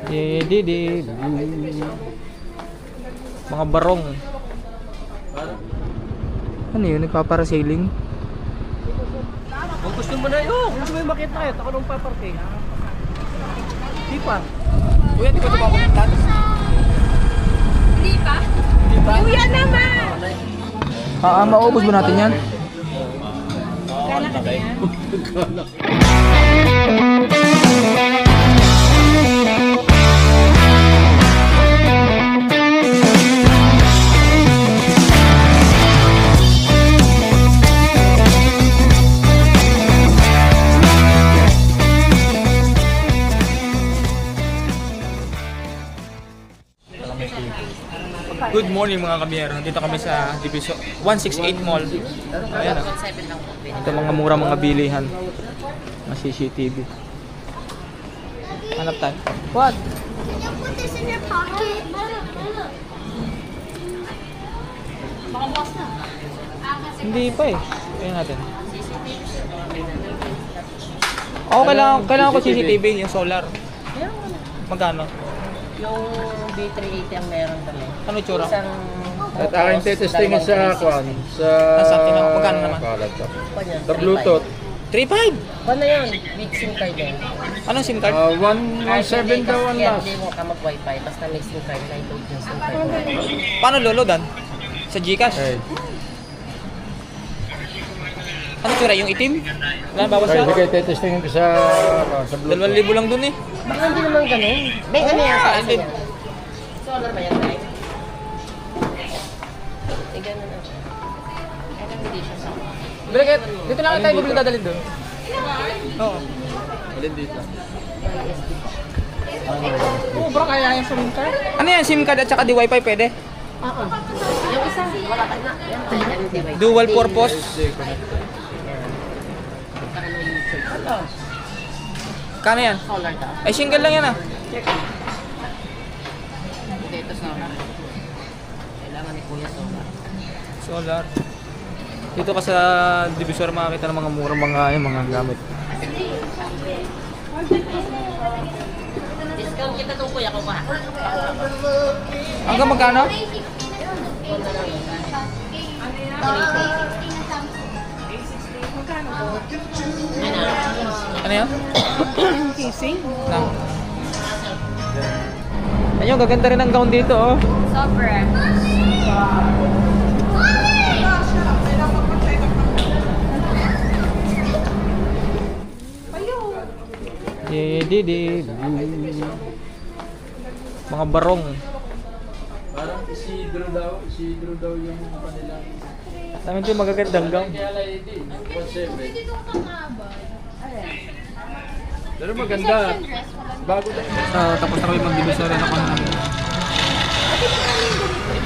Didi. Mga barong. Ano yun? Nagpaparasailing? Kung gusto mo na yun, gusto mo yung makita kayo, ako nung paparking. Di pa. Kuya, di ba ito papapuntan? Hindi pa? Di pa? Kuya naman! Maubos ba natin yan? Kala ka na yan? Good morning mga kabiyero. Dito kami sa Division 168 Mall. Ayan ah. Ito mga mura mga bilihan. Mga CCTV. Hanap tayo. What? Can you put this in your pocket? Baka bukas na. Hindi pa eh. Ayan natin. Oo, kailangan ko CCTV, yung solar. Magkano? Yung B380 ang meron kami. Ano itsura? Isang At aking testing sa kwan, sa Magkano naman? Sa Bluetooth. 3.5! Paano yun? With SIM card yan. Anong SIM card? 117 daw ang last. Hindi mo ka mag-wifi, basta may SIM card na i-load yung SIM card mo. Paano lolodan? Sa Gcash? Okay. Ano itsura? Yung itim? Wala, bawas Kaya yan? sige, testingin ko sa Bluetooth. 2,000 lang dun eh. Baka hindi naman ganun. May ano yan sa hindi. akin yan? Solar ba yan, Tay? Eh, ganun ako. Ano hindi siya sa Balik, dito lang tayo bubili dadalhin doon. Oo. Alin dito? Oo, bro, kaya yung SIM card. Ano yan? SIM card at saka di wifi pwede? Oo. Yung isa, wala ka na. Yan, Tay. Ano, di ba? Dual purpose. Ano? Kano yan? Solar daw. Ay, single lang yan ah. Hindi, ito solar. Kailangan ni Kuya solar. Solar. Dito ka sa Divisor makakita ng mga murang mga gamit. Discount kita itong Kuya ko pa. Hanggang magkano? Ano yan? Casing? Lang. Ayun, gaganda rin ang gown dito oh. Sobra. Didi. Mga barong. Parang Isidro daw yung kanilang. Sabi ito magagandang gown. Kaya lady, 1.7. Pero maganda. Bago daw. Tapos na kami mag-divisor ako ng...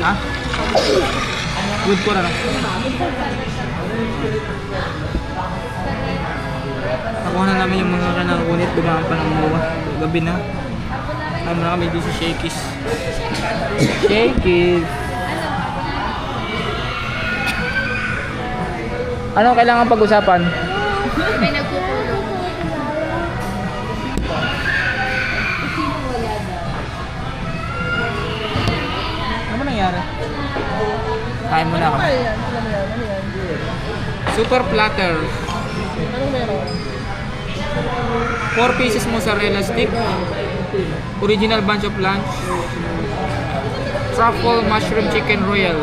Ha? Good ko na lang. Nakuha na namin yung mga kanang unit. Dumaan pa ng mga gabi na. Tama na kami dito sa Shakey's. Shakey's! Ano kailangan pag-usapan? May nagpupulong. Ano ba nangyari? Kain muna ako. Super platter. Anong meron? 4 pieces mozzarella stick. Original bunch of lunch. Truffle mushroom chicken royal.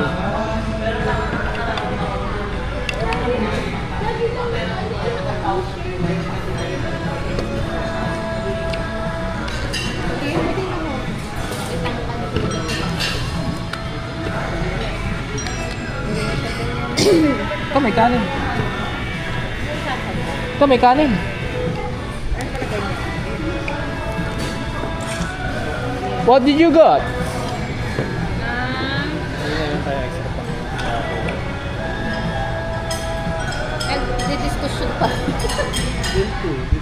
Ito may kanin. Ito may kanin. What did you got? Nagdi-discussion pa.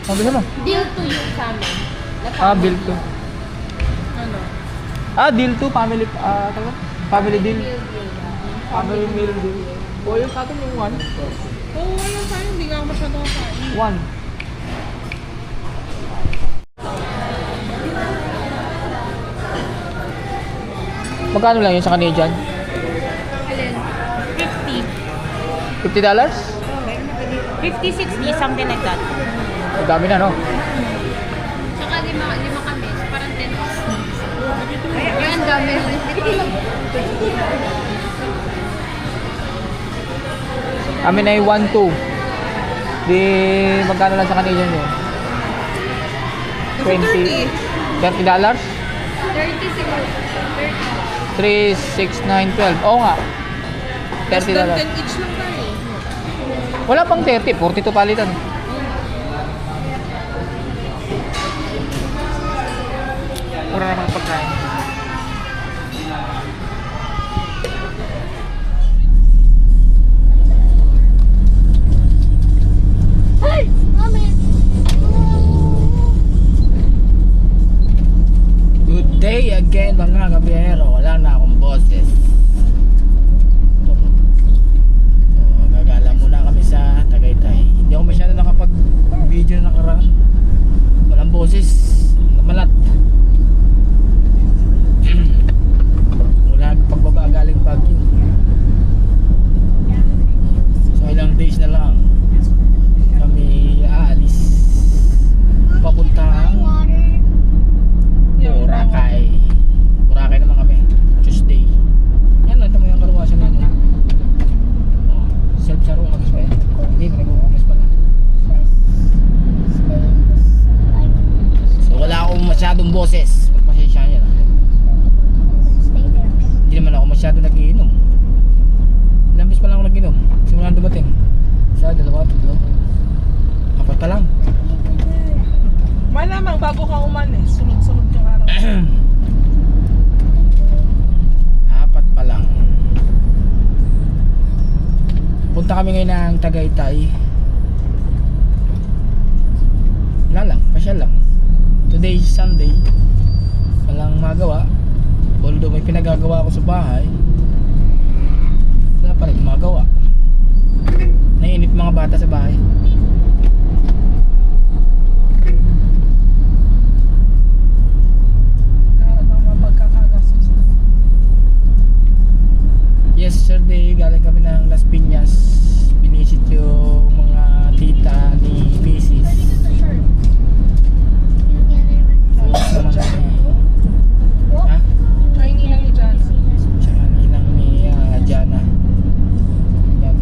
Sabi mo? Deal to yung sa amin. Bill 2. Ano? Deal 2, family, family deal. Deal. Family meal deal. O yung sa atin yung 1. Oo, wala tayo. Hindi nga ako masyadong kain. 1. Magkano lang yun sa Canadian? Alin? 50. $50? 50, 60, something like that. Ang dami na, no? Tsaka lima kami. Parang 10. Ay, ang dami. Amin ay 1-2. Di, magkano lang sa Canadian yun? 20? $30? 30 siguro. 3, 6, 9, 12. Oo nga. $30. 10 each lang tayo. Wala pang 30, 42 palitan. Mura naman pagkain. Hey! Mami! Good day again mga kabiyero. Wala na akong boses. So, gagala muna kami sa Tagaytay. Hindi ako masyado nakapag-video na nakaraan. Walang boses. Namalat. Mula pagbaba galing Baguio. So, ilang days na lang kami aalis. Papuntang Boracay. Boracay naman kami. Tuesday. Yan, ito mo yung karuwasan natin. Oh, self-saro kami pa eh. Hindi, nag-uugas pala. So wala akong masyadong boses. Magpasensya niya lang. Hindi naman ako masyado nag-iinom. Ilang bis pa lang ako nag-inom. Simulan dumating. Isa, dalawa, tatlo. Apat pa lang. Malamang bago ka umalis, sunod-sunod yung araw. Apat pa lang. Punta kami ngayon ng Tagaytay. Wala lang, pasyal lang. Today is Sunday. Walang magawa. Although may pinagagawa ako sa bahay, wala pa rin magawa. Naiinip mga bata sa bahay. Yesterday galing kami ng Las Piñas. Binisit yung mga tita ni Mrs. Tapos naman kami. Ha? Ay, hindi lang ni Jana. Tsaka ninang ni Jana. Yan.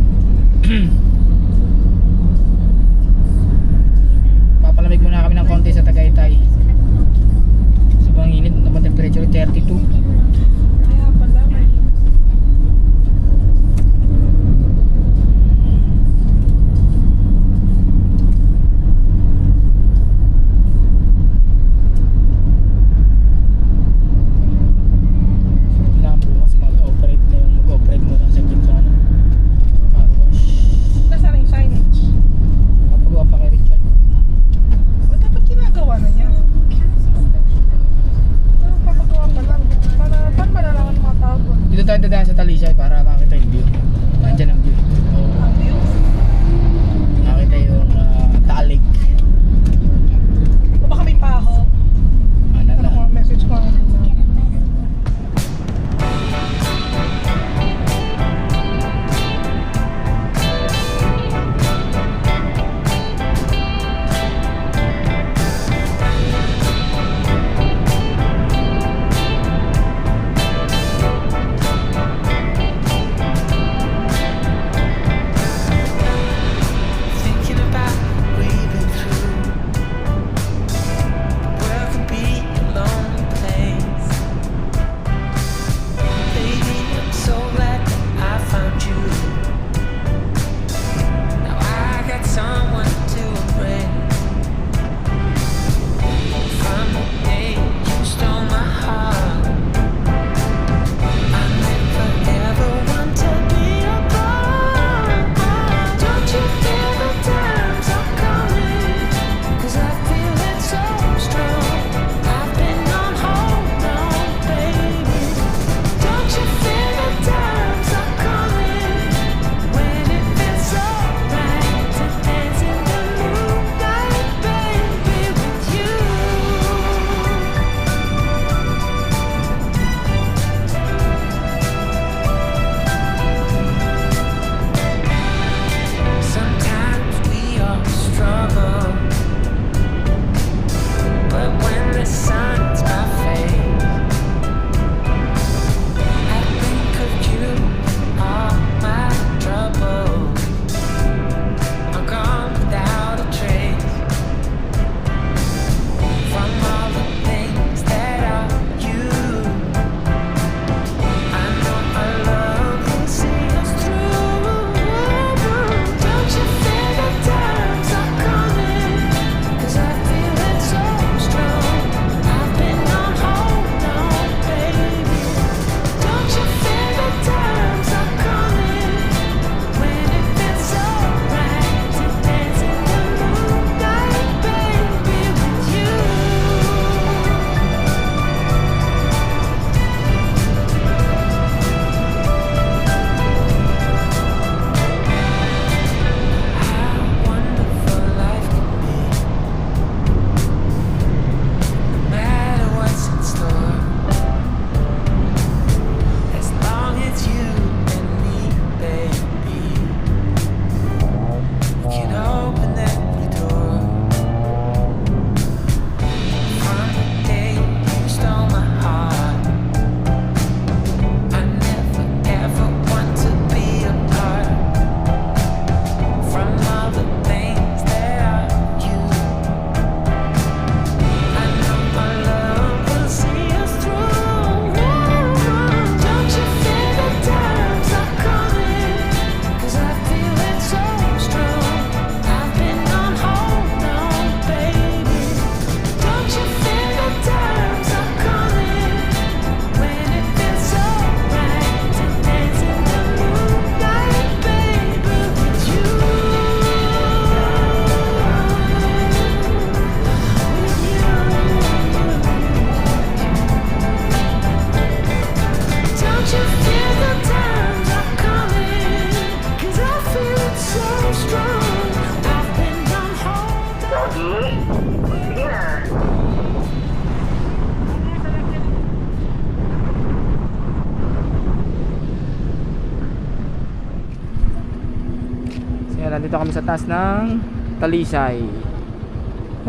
Dito kami sa taas ng Talisay.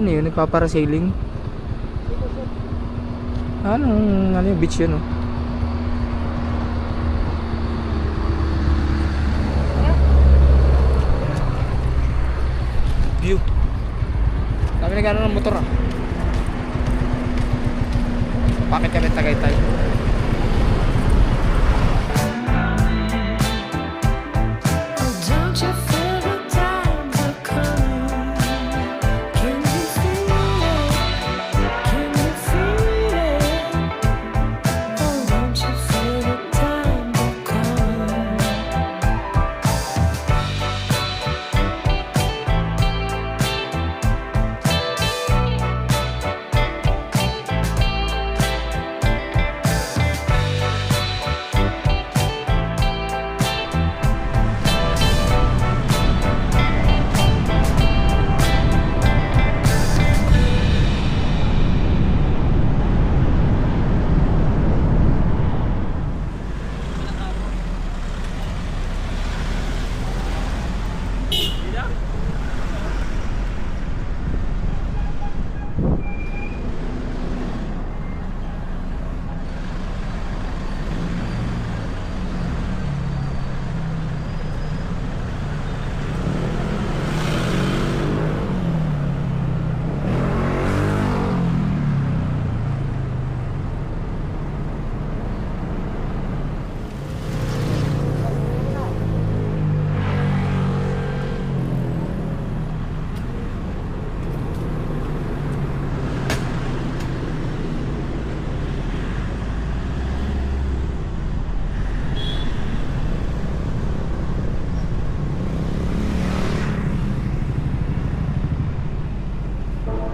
Ano yun? Nagpaparasailing? Ano yung beach yun, oh? View. Dami nagano ng motor, ah. Bakit kami Tagaytay? Don't you feel the time to come? Can you feel it? Can you feel it? Oh, don't you feel the time to come?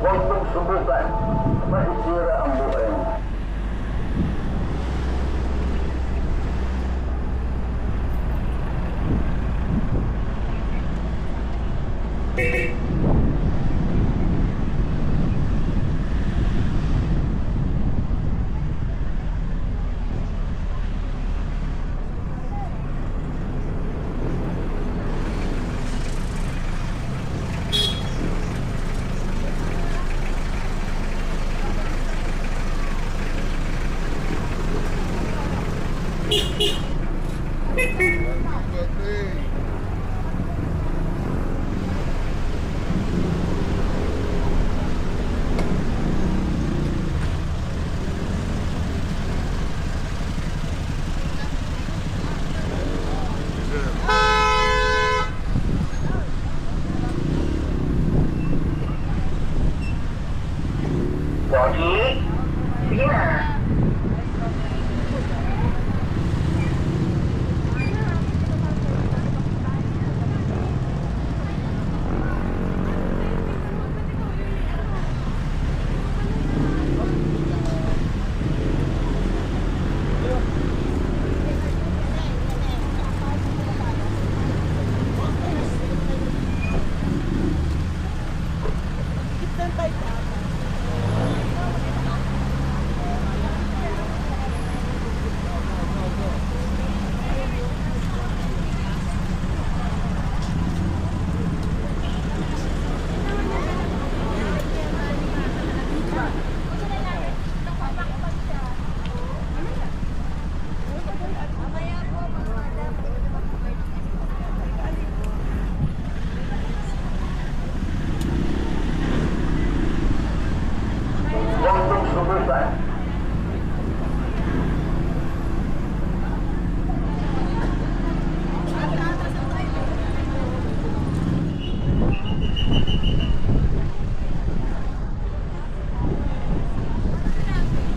Huwag mong subukan. Masisira ang buhay mo. Pogi, sige na. Huwag mong subukan.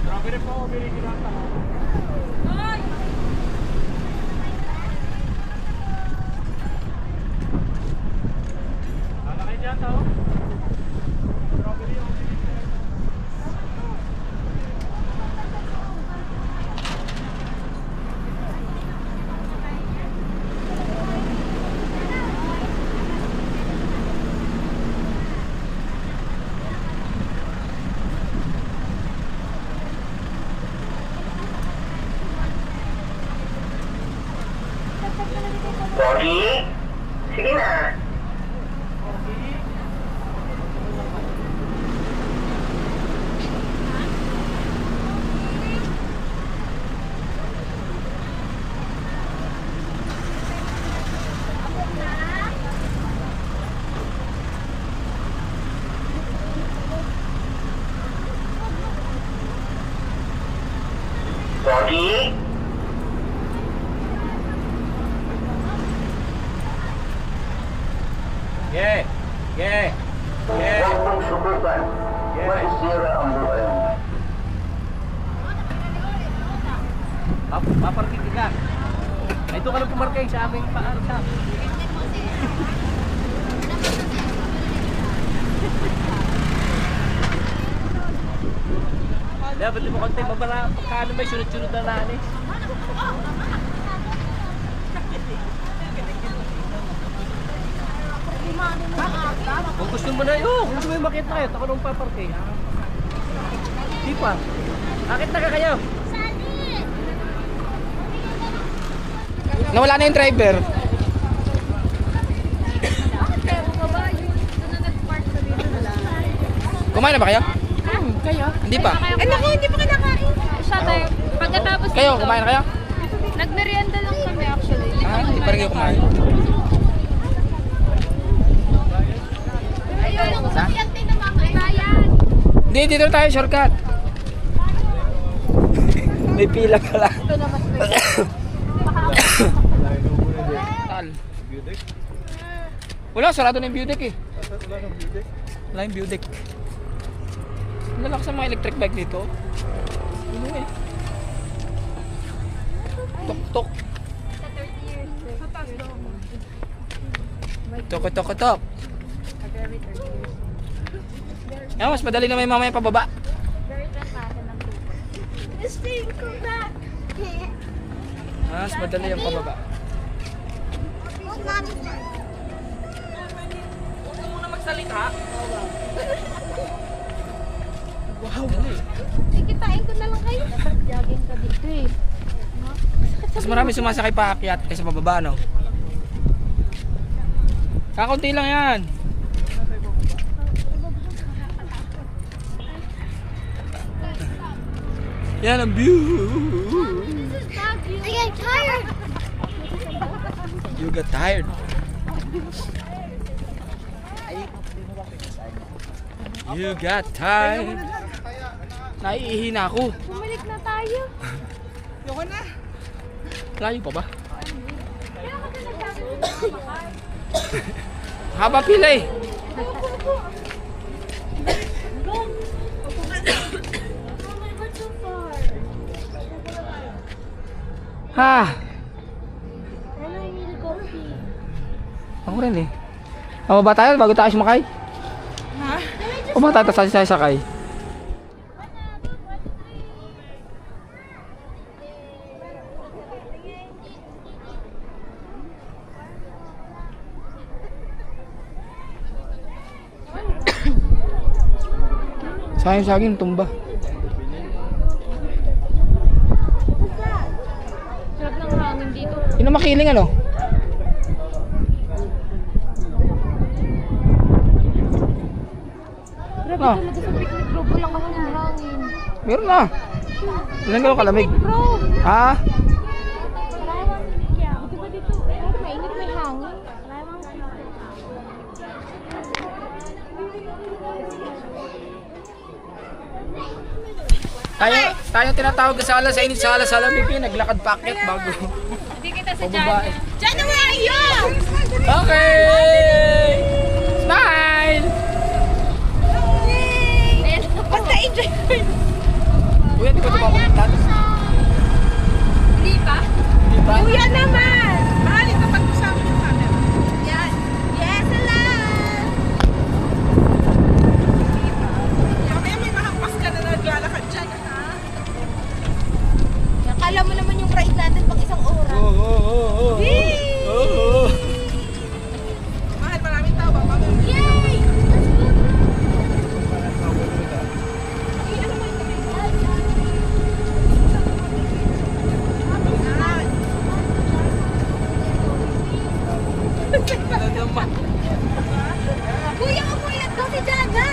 Grabe rin po ako, biniginata. Lalaki dyan, tao. Grabe rin ako, biniginata. Pogi? Yeah. Yeah. Huwag mong subukan. Masisira ang buhay mo. Paparking ka. Ay, ito ka lang pumarking sa aming paano sa. Dapat mo konti babara pagkano may sunod-sunod na lanis. Kung gusto mo na yun, kung gusto mo yung makita kayo, ako nung paparking. Di pa. Akit na ka kayo. Nawala na yung driver. Kumain na ba kayo? Kayo? Hindi pa. Ay, naku, hindi pa kinakain. Siya tayo. Pagkatapos Kayo, nito, kumain na kayo? nagmerienda lang kami actually. Hindi pa rin kayo kumain. Ayun, ang sakyan din na mga bayan. Hindi, dito tayo, shortcut. May pila pala. Ito na mas Tal. Wala, sarado na yung view deck eh. Wala yung view deck. Lalakas ang mga electric bike dito. Ano eh. Tok tok. Tok tok tok. Yan, mas madali na may mamaya pababa. Mas madali yung pababa. Huwag ka muna magsalita. Wow. Kikitain ko na lang kayo. Jogging ka dito eh. Mas marami sumasakay pa akyat kaysa pababa, no? Kakunti lang yan. Yan ang view. I get tired. You got tired. You got tired. Naiihi na ako. Bumalik na tayo. Layo pa ba? Haba pila eh. Ha. Ako rin eh. Ba tayo bago tayo sumakay? Ha? O ba tayo sakay? Sayang sa akin, tumba. Sarap ng hangin dito. Yun ang makiling ano? Grabe Ah. talaga sa picnic bro. Walang ako ng hangin. Meron na. Ilan ka kalamig? Bro! Ha? Maraming kaya. Di ba dito? Mainit may hangin. Tayo tinatawag sa alas, sa init sa alas, sa lamig eh. Naglakad packet bago. Hindi kita sa Pababae. January yun! Okay! Smile! Basta enjoy ko yun. Kuya, di ba ito papuntan? Hindi pa? Di ba? Kuya naman! Mahal ito pag kasama yung camera. Yan. Yes, hello! Mamaya may mahampas ka na naglalakad dyan, ha? Akala mo naman yung ride natin pang isang oras. Mahal, maraming tao ba? Mamaya. Yay! Kuya, umulat daw si Jana!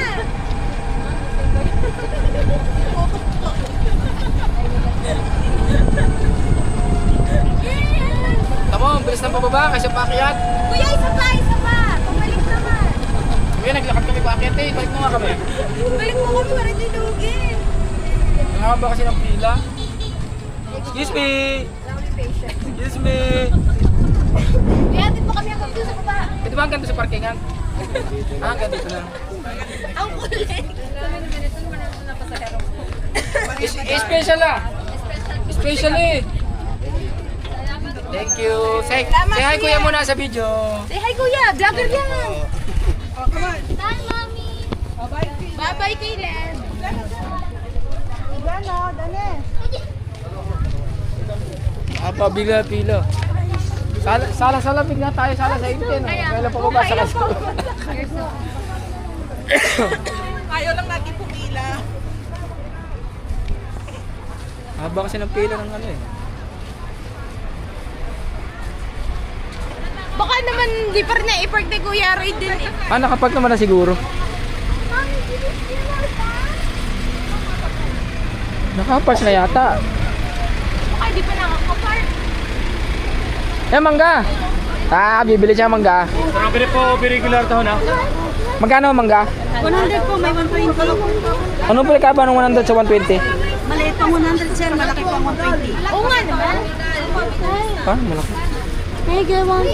Tama, ang bilis ng pababa kasi paakyat. Kuya, isa pa! Pabalik naman! Kuya, naglakad kami paakyat eh. Balik mo nga kami. Balik mo kami para dinugin! Ang haba kasi ng pila. Excuse me! Excuse me! Kaya dito kami hanggang dito sa baba. Ito ba hanggang doon sa parkingan? Hanggang dito lang. Ang kulit. Ganito naman na pasahero. Special ah! Special eh! Thank you! Say hi kuya muna sa video! Say hi kuya, vlogger yan. Bye mommy. Bye-bye Kaylen. Pila. Sala bigla tayo, sala sa intin. Kailan pa ba sa school? Ayaw lang natin pumila. Haba kasi ng pila ng ano eh. Baka naman di pa rin na-i-park ni Kuya Roy din eh. Nakapark naman na siguro. Nakapark na yata. Baka di pa nakakapark. Mangga! Bibili siya mangga. Strawberry po, regular to na. Magkano mangga? 100 po, may 120. Ano pala ka ba ng 100 sa 120? Maliit pang 100 sir, malaki pang 120. Oo nga naman. Malaki. Hey, good one.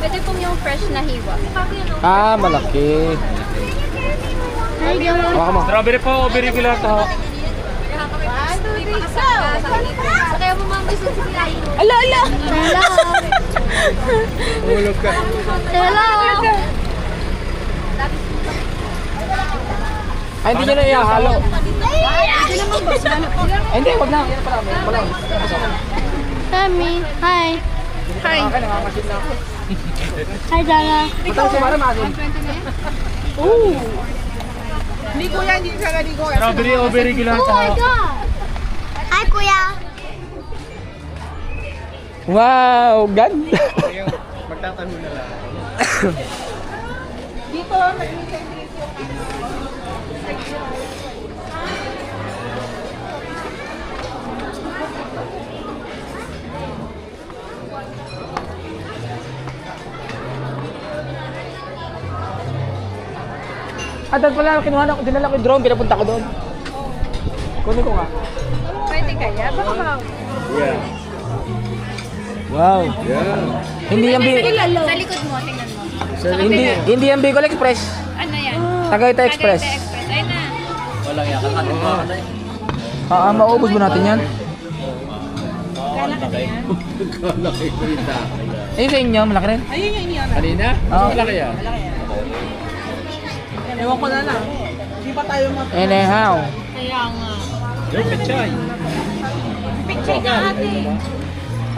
Pwede pong yung fresh na hiwa. Malaki. Hey, good one. Hawakan mo. Strawberry po, regular to. Kaya mo mami sa silayin. Ala! Hello! Ulog ka. Hello! Ay, hindi nyo na ihahalo. Ay, hindi, wag na. Tami, hi. Hi. Nakakasin na ako. Hi, Dala. Matang si Mara Masin. Hindi kuya, hindi siya naligo. Strawberry o regular to. God! Hi, Kuya. Wow, ganda. Magtatanong na lang. Dito, nag-meet and greet yung Dahil pala, kinuha ko, dinala ko yung drone, pinapunta ko doon. Kunin ko nga. Pwede kaya? Baka ba? Yeah. Wow. Yeah. Hindi yan Sa likod mo, tingnan mo. hindi yan Bicol Express. Ano yan? Tagaytay Express. Express. Ayun na. Walang yakan. Ano ba? Maubos mo natin yan. Kalaki ko yung dami. Ayun sa inyo, malaki rin. Ayun yung iniyan. Kanina? Oo. Malaki yan. Ewan ko na lang. Hindi pa tayo Anyhow. Kaya nga. Yung pechay. Picture ka ate.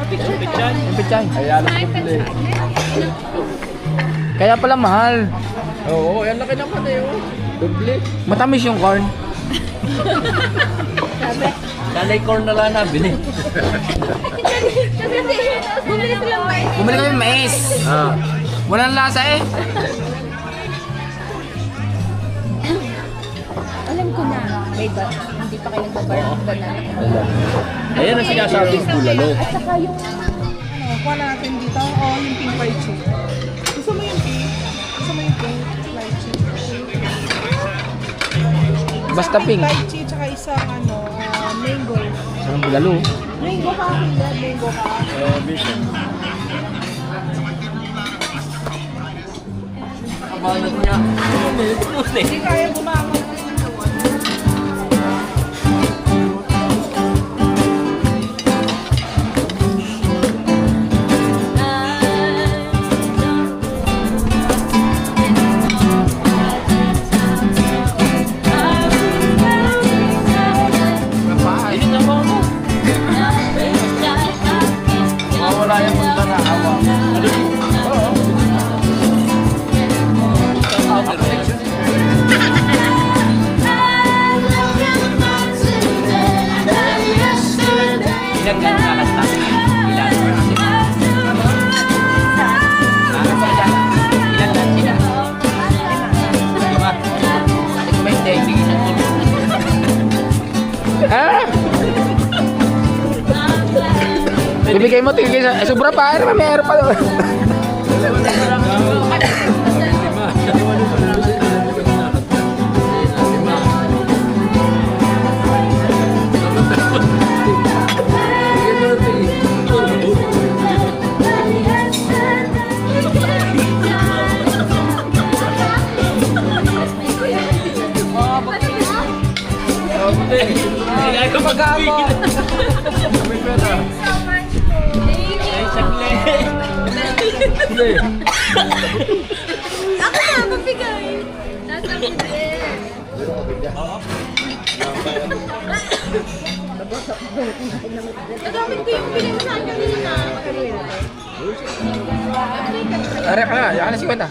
picture tayo. Yung pichay. Kaya lang bumili. Kaya pala mahal. Oo, yan laki naman eh. Oh. Doble. Matamis yung corn. Sanay corn na lang nabili. Kasi bumili silang mais. Bumili kami ng mais. Walang lasa eh. Alam ko na. May ba? Hindi pa kayo nagbabar ng banana. Ayan ang sinasabing bulalo. At saka yung Kuha na natin dito. Oh, yung pink fried chicken. Gusto mo yung pink? Gusto mo yung pink fried chicken? Basta pink. Fried chicken, tsaka isang mango. Sarang bulalo. Mango ka, kuya. Mango ka. Mission. Hindi kaya gumangon. Mawala yung punta na awa. Ilan ka nakakasta? Ilan? Ilan lang sila? Lima. Ate ko ba hindi? Hindi isang tulog. Bibigay mo, tigil sa... Sobra pa, may air pa doon. Ay, ko mag-aamo. Ako na, mabigay. Nasa puti. Nagamit ko yung pinag sa akin kanina. Are ka na, yakan na 50.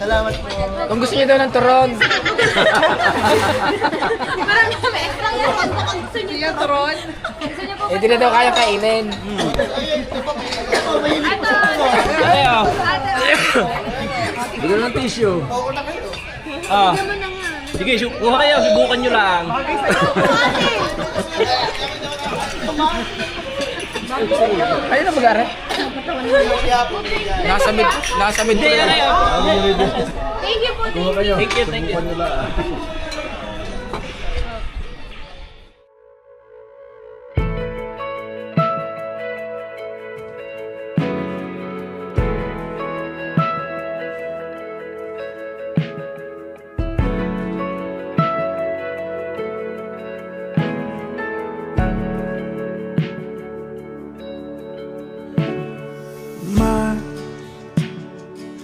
Salamat po. Kung gusto niyo daw ng turon. Parang kami, extra nga kung gusto niyo yung turon. Gusto niyo po Hindi na daw kaya kainin. Ayo. Bigyan ng tissue. Ah. Sige, kuha kayo, subukan nyo lang. Ayun na mag-are. Nasa mid Hindi, ano yun? Thank you po, thank you. Thank you, thank you.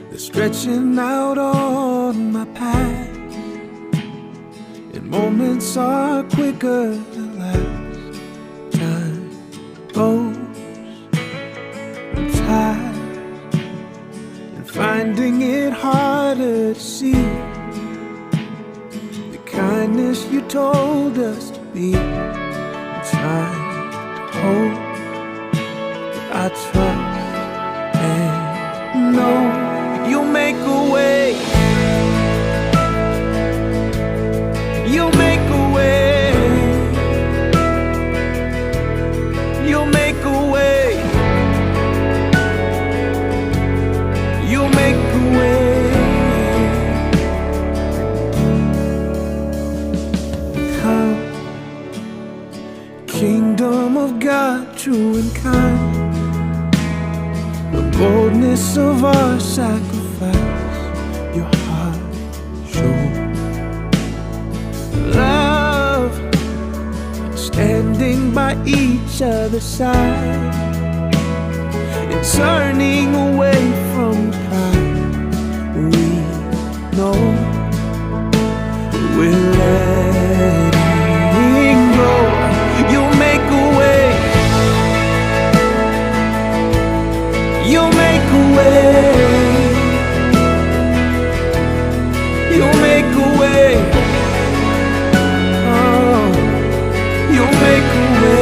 They're stretching out on my path, and moments are quicker than last. Time goes, I'm tired, and finding it harder to see the kindness you told us to be. I'm trying to hold, but I trust and know you'll make a way. You'll make a way. You'll make a way. You'll make a way. Come, kingdom of God, true and kind. The boldness of our sacrifice, your heart shows love, standing by each other's side, and turning away from pride. We know we're letting go. You'll make a way. You'll make a way. You'll make a way. Oh, you'll make a way.